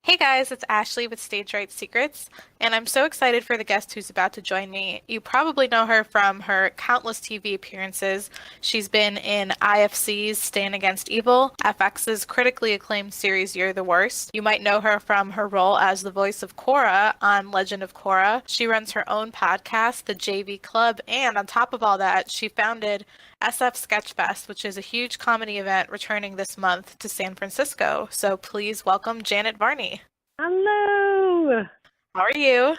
Hey guys, it's Ashley with Stage Right Secrets, and I'm so excited for the guest who's about to join me. You probably know her from her countless TV appearances. She's been in IFC's Stand Against Evil, FX's critically acclaimed series You're the Worst. You might know her from her role as the voice of Korra on Legend of Korra. She runs her own podcast, The JV Club, and on top of all that, she founded SF Sketchfest, which is a huge comedy event returning this month to San Francisco. So please welcome Janet Varney. Hello. How are you?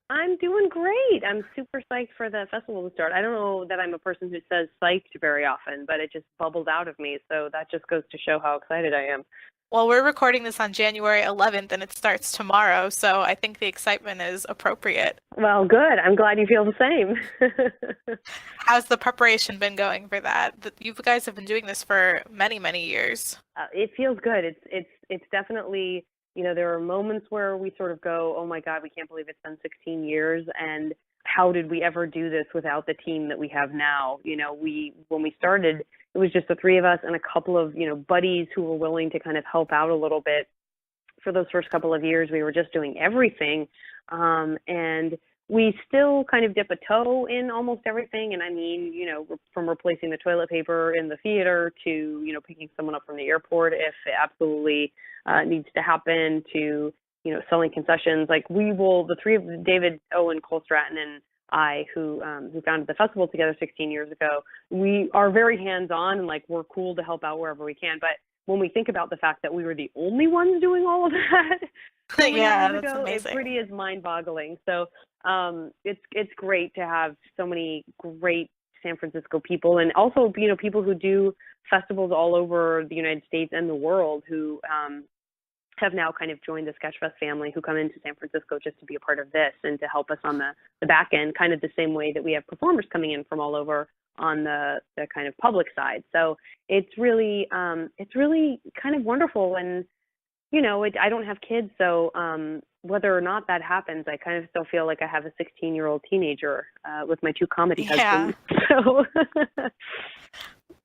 I'm doing great. I'm super psyched for the festival to start. I don't know that I'm a person who says psyched very often, but it just bubbled out of me. So that just goes to show how excited I am. Well, we're recording this on January 11th and it starts tomorrow, so I think the excitement is appropriate. Well, good. I'm glad you feel the same. How's the preparation been going for that? You guys have been doing this for many, many years. It feels good. It's definitely, there are moments where we sort of go, "Oh my God, we can't believe it's been 16 years and how did we ever do this without the team that we have now?" We when we started, it was just the three of us and a couple of, buddies who were willing to kind of help out a little bit. For those first couple of years, we were just doing everything. And we still kind of dip a toe in almost everything. And I mean, from replacing the toilet paper in the theater to, picking someone up from the airport if it absolutely needs to happen to, selling concessions. Like the three of David, Owen, Cole Stratton, and I, who founded the festival together 16 years ago, we are very hands-on and like we're cool to help out wherever we can. But when we think about the fact that we were the only ones doing all of that so many Yeah, years that's ago, it amazing. pretty is mind-boggling. So it's great to have so many great San Francisco people, and also people who do festivals all over the United States and the world who have now kind of joined the Sketchfest family, who come into San Francisco just to be a part of this and to help us on the back end, kind of the same way that we have performers coming in from all over on the kind of public side. So it's really kind of wonderful. And I don't have kids, so whether or not that happens, I kind of still feel like I have a 16-year-old teenager with my two comedy Yeah. husbands. So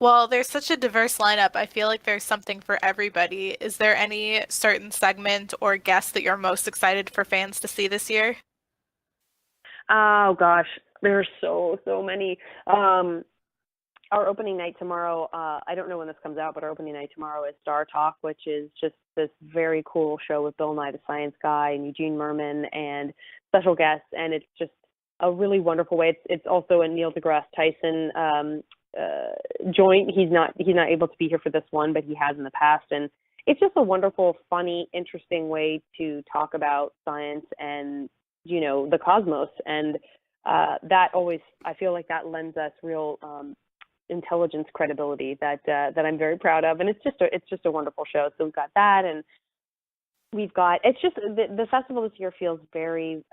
Well, there's such a diverse lineup. I feel like there's something for everybody. Is there any certain segment or guest that you're most excited for fans to see this year? oh gosh, there's so many. Our opening night tomorrow, I don't know when this comes out, but our opening night tomorrow is Star Talk, which is just this very cool show with Bill Nye the Science Guy and Eugene Merman and special guests, and it's just a really wonderful way. It's also a Neil deGrasse Tyson joint. He's not able to be here for this one, but he has in the past, and it's just a wonderful, funny, interesting way to talk about science and the cosmos, and that always, I feel like that lends us real intelligence credibility that I'm very proud of, and it's just a wonderful show. So we've got that, and we've got it's just the festival this year feels very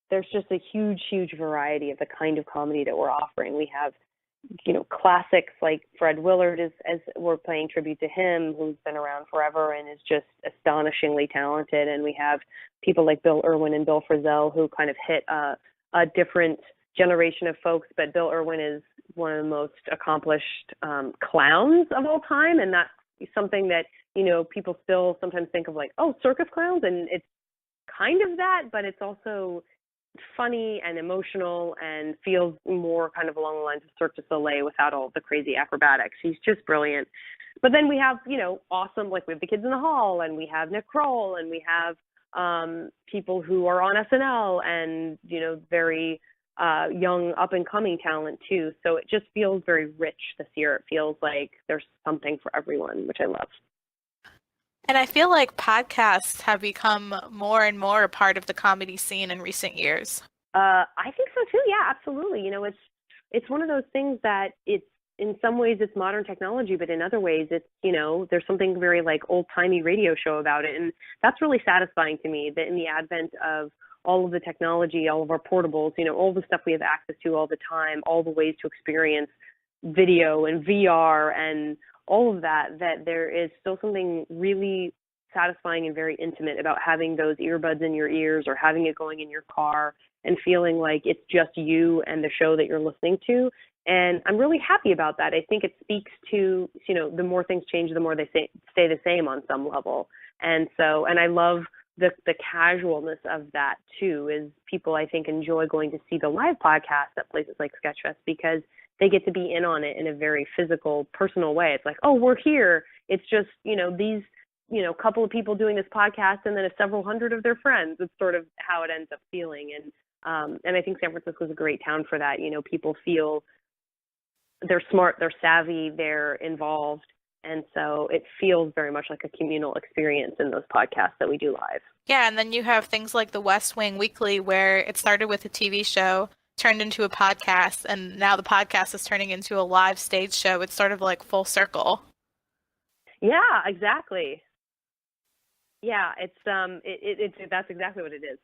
there's just a huge variety of the kind of comedy that we're offering. We have classics like Fred Willard, as we're paying tribute to him, who's been around forever and is just astonishingly talented. And we have people like Bill Irwin and Bill Frisell, who kind of hit a different generation of folks. But Bill Irwin is one of the most accomplished clowns of all time. And that's something that, people still sometimes think of like, oh, circus clowns. And it's kind of that, but it's also funny and emotional and feels more kind of along the lines of Cirque du Soleil without all the crazy acrobatics. He's just brilliant. But then we have, awesome, like we have the Kids in the Hall, and we have Nick Kroll, and we have people who are on SNL and, very young up and coming talent too. So it just feels very rich this year. It feels like there's something for everyone, which I love. And I feel like podcasts have become more and more a part of the comedy scene in recent years. I think so too. Yeah, absolutely. It's one of those things that it's in some ways it's modern technology, but in other ways it's there's something very like old timey radio show about it, and that's really satisfying to me. That in the advent of all of the technology, all of our portables, all the stuff we have access to all the time, all the ways to experience video and VR and all of that, that there is still something really satisfying and very intimate about having those earbuds in your ears or having it going in your car and feeling like it's just you and the show that you're listening to. And I'm really happy about that. I think it speaks to, the more things change, the more they stay the same on some level. And so, and I love the casualness of that too, is people I think enjoy going to see the live podcast at places like Sketchfest because they get to be in on it in a very physical, personal way. It's like, oh, we're here. It's just, these, couple of people doing this podcast and then several hundred of their friends. It's sort of how it ends up feeling. And I think San Francisco is a great town for that. People feel they're smart, they're savvy, they're involved. And so it feels very much like a communal experience in those podcasts that we do live. Yeah, and then you have things like the West Wing Weekly, where it started with a TV show, turned into a podcast, and now the podcast is turning into a live stage show. It's sort of like full circle. Yeah, exactly. Yeah, it's that's exactly what it is.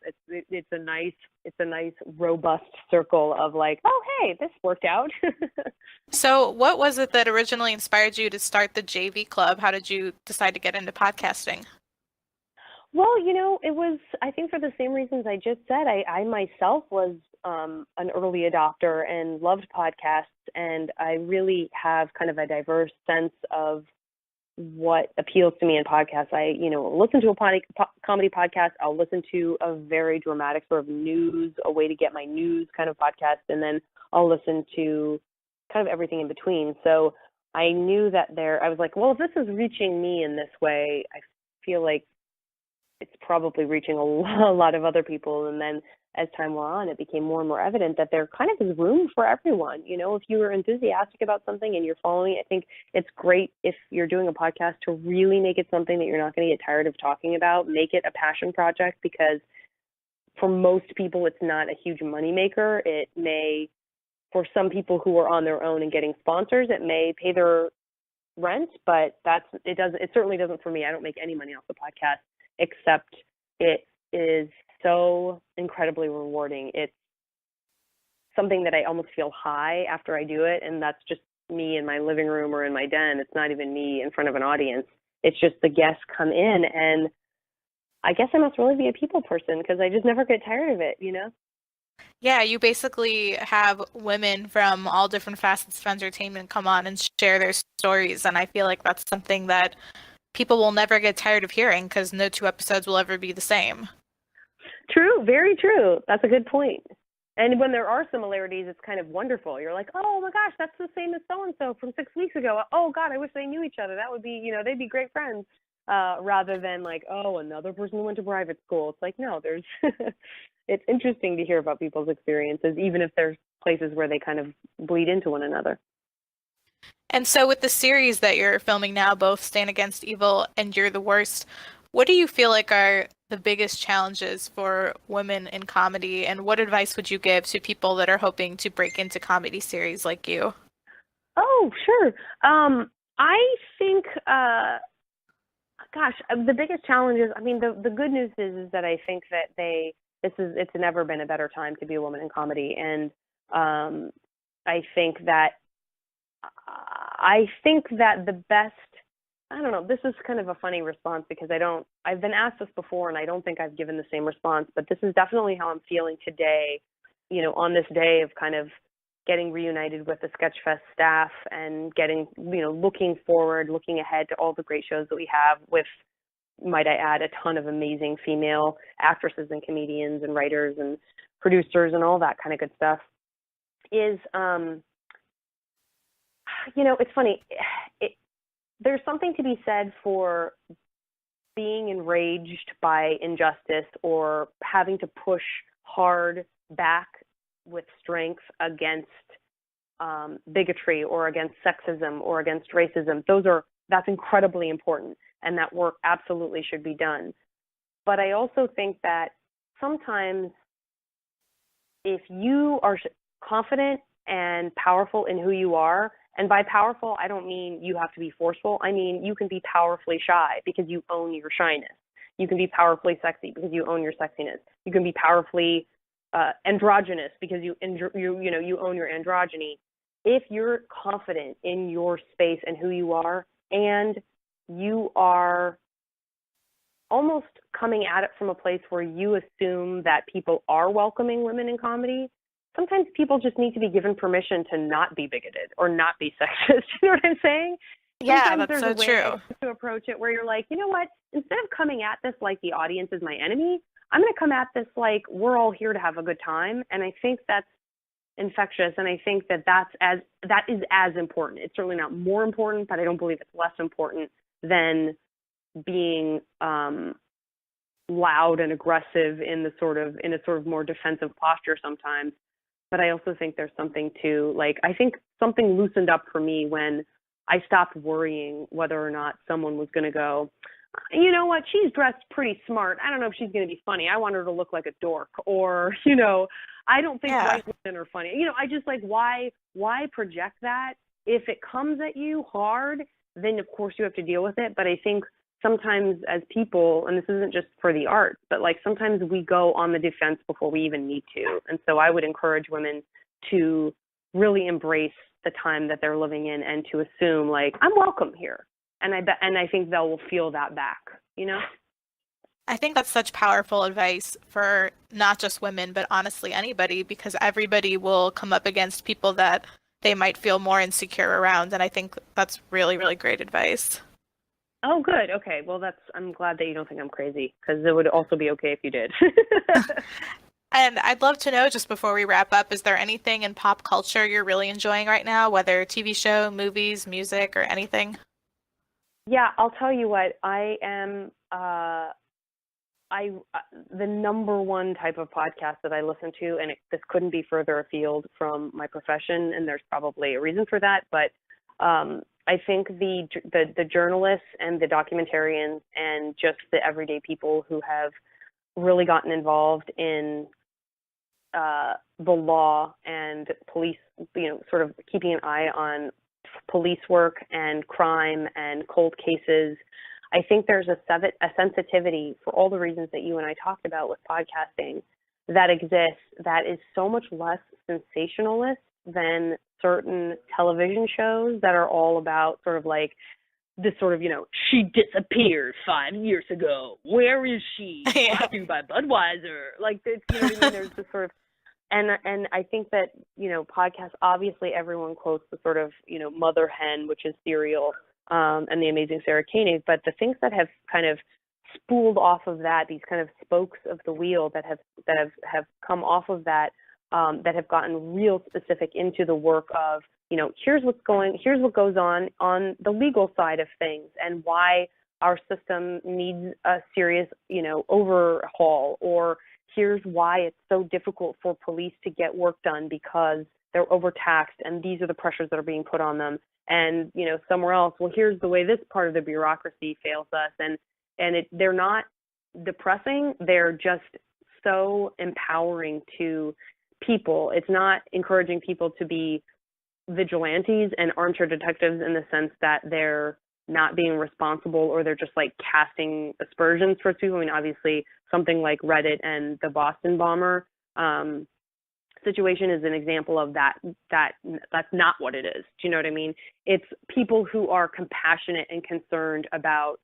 It's a nice robust circle of like, oh hey, this worked out. So, what was it that originally inspired you to start the JV Club? How did you decide to get into podcasting? Well, it was, I think, for the same reasons I just said. I myself was an early adopter and loved podcasts, and I really have kind of a diverse sense of what appeals to me in podcasts. I, listen to a comedy podcast. I'll listen to a very dramatic sort of news, a way to get my news kind of podcast, and then I'll listen to kind of everything in between. So I knew that I was like, well, if this is reaching me in this way, I feel like it's probably reaching a lot of other people. And then as time went on, it became more and more evident that there kind of is room for everyone. If you're enthusiastic about something and you're following it, I think it's great if you're doing a podcast to really make it something that you're not going to get tired of talking about. Make it a passion project, because for most people, it's not a huge moneymaker. It may, for some people who are on their own and getting sponsors, it may pay their rent, but it certainly doesn't for me. I don't make any money off the podcast, except it is so incredibly rewarding. It's something that I almost feel high after I do it, and that's just me in my living room or in my den. It's not even me in front of an audience. It's just the guests come in, and I guess I must really be a people person because I just never get tired of it, Yeah, you basically have women from all different facets of entertainment come on and share their stories, and I feel like that's something that people will never get tired of hearing because no two episodes will ever be the same. True, very true. That's a good point. And when there are similarities, it's kind of wonderful. You're like, oh my gosh, that's the same as so-and-so from 6 weeks ago. Oh God, I wish they knew each other. That would be, they'd be great friends. Rather than like, oh, another person who went to private school. It's like, no, there's, it's interesting to hear about people's experiences, even if there's places where they kind of bleed into one another. And so with the series that you're filming now, both Stand Against Evil and You're the Worst, what do you feel like are the biggest challenges for women in comedy, and what advice would you give to people that are hoping to break into comedy series like you? Oh, sure. I think, the biggest challenge is, I mean, the good news is that I think that it's never been a better time to be a woman in comedy. And I think that the best, I don't know, this is kind of a funny response because I've been asked this before and I don't think I've given the same response, but this is definitely how I'm feeling today, on this day of kind of getting reunited with the Sketchfest staff and getting, looking forward, looking ahead to all the great shows that we have with, might I add, a ton of amazing female actresses and comedians and writers and producers and all that kind of good stuff, is, it's funny. There's something to be said for being enraged by injustice or having to push hard back with strength against bigotry or against sexism or against racism. That's incredibly important, and that work absolutely should be done. But I also think that sometimes if you are confident and powerful in who you are, and by powerful, I don't mean you have to be forceful. I mean you can be powerfully shy because you own your shyness. You can be powerfully sexy because you own your sexiness. You can be powerfully androgynous because you own your androgyny. If you're confident in your space and who you are, and you are almost coming at it from a place where you assume that people are welcoming women in comedy, sometimes people just need to be given permission to not be bigoted or not be sexist. You know what I'm saying? Yeah, Sometimes that's there's a so way true. to approach it where you're like, you know what? Instead of coming at this like the audience is my enemy, I'm going to come at this like we're all here to have a good time. And I think that's infectious, and I think that that is as important. It's certainly not more important, but I don't believe it's less important than being loud and aggressive in a sort of more defensive posture sometimes. But I also think there's something to, like, I think something loosened up for me when I stopped worrying whether or not someone was going to go, you know what, she's dressed pretty smart. I don't know if she's going to be funny. I want her to look like a dork. Or, I don't think Yeah. white women are funny. I just like, why project that? If it comes at you hard, then of course you have to deal with it. But I think sometimes as people, and this isn't just for the arts, but like sometimes we go on the defense before we even need to. And so I would encourage women to really embrace the time that they're living in and to assume like, I'm welcome here. And I think they will feel that back, you know? I think that's such powerful advice for not just women, but honestly anybody, because everybody will come up against people that they might feel more insecure around. And I think that's really, really great advice. Oh, good. Okay. Well, I'm glad that you don't think I'm crazy, because it would also be okay if you did. And I'd love to know, just before we wrap up, is there anything in pop culture you're really enjoying right now, whether TV show, movies, music, or anything? Yeah, I'll tell you what, I am, the number one type of podcast that I listen to, and this couldn't be further afield from my profession, and there's probably a reason for that, but I think the journalists and the documentarians and just the everyday people who have really gotten involved in the law and police, sort of keeping an eye on police work and crime and cold cases. I think there's a sensitivity for all the reasons that you and I talked about with podcasting that exists that is so much less sensationalist than certain television shows that are all about sort of like this sort of, she disappeared 5 years ago. Where is she? Yeah. Brought to you by Budweiser. Like, you know what I mean? There's this sort of, and I think that, podcasts, obviously everyone quotes the sort of, mother hen, which is Serial, and the amazing Sarah Koenig, but the things that have kind of spooled off of that, these kind of spokes of the wheel that have come off of that, that have gotten real specific into the work of, here's what goes on the legal side of things and why our system needs a serious, overhaul, or here's why it's so difficult for police to get work done because they're overtaxed and these are the pressures that are being put on them. And, somewhere else, well, here's the way this part of the bureaucracy fails us. And they're not depressing. They're just so empowering to people. It's not encouraging people to be vigilantes and armchair detectives in the sense that they're not being responsible or they're just like casting aspersions for people. I mean, obviously something like Reddit and the Boston bomber situation is an example of that's not what it is. Do you know what I mean? It's people who are compassionate and concerned about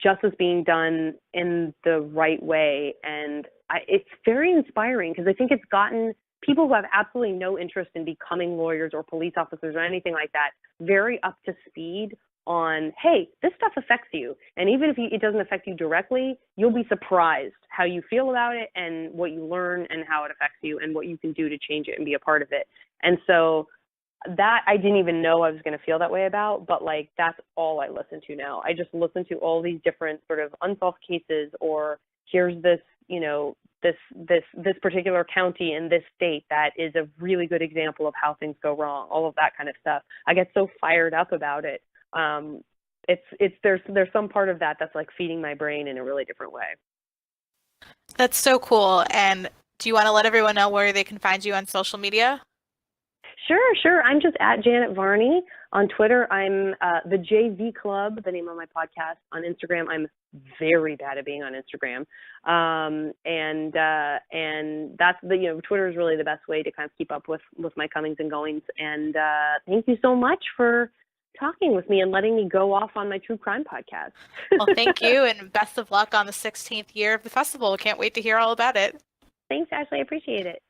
justice being done in the right way. And it's very inspiring because I think it's gotten people who have absolutely no interest in becoming lawyers or police officers or anything like that very up to speed on, hey, this stuff affects you. And even if it doesn't affect you directly, you'll be surprised how you feel about it and what you learn and how it affects you and what you can do to change it and be a part of it. And so that I didn't even know I was going to feel that way about, but like that's all I listen to now. I just listen to all these different sort of unsolved cases, or here's this, this particular county in this state that is a really good example of how things go wrong, all of that kind of stuff. I get so fired up about it. There's some part of that that's like feeding my brain in a really different way. That's so cool. And do you want to let everyone know where they can find you on social media? Sure. I'm just at Janet Varney on Twitter. I'm the JV Club, the name of my podcast. On Instagram, I'm very bad at being on Instagram, and that's Twitter is really the best way to kind of keep up with my comings and goings. And thank you so much for talking with me and letting me go off on my true crime podcast. Well, thank you, and best of luck on the 16th year of the festival. Can't wait to hear all about it. Thanks, Ashley. I appreciate it.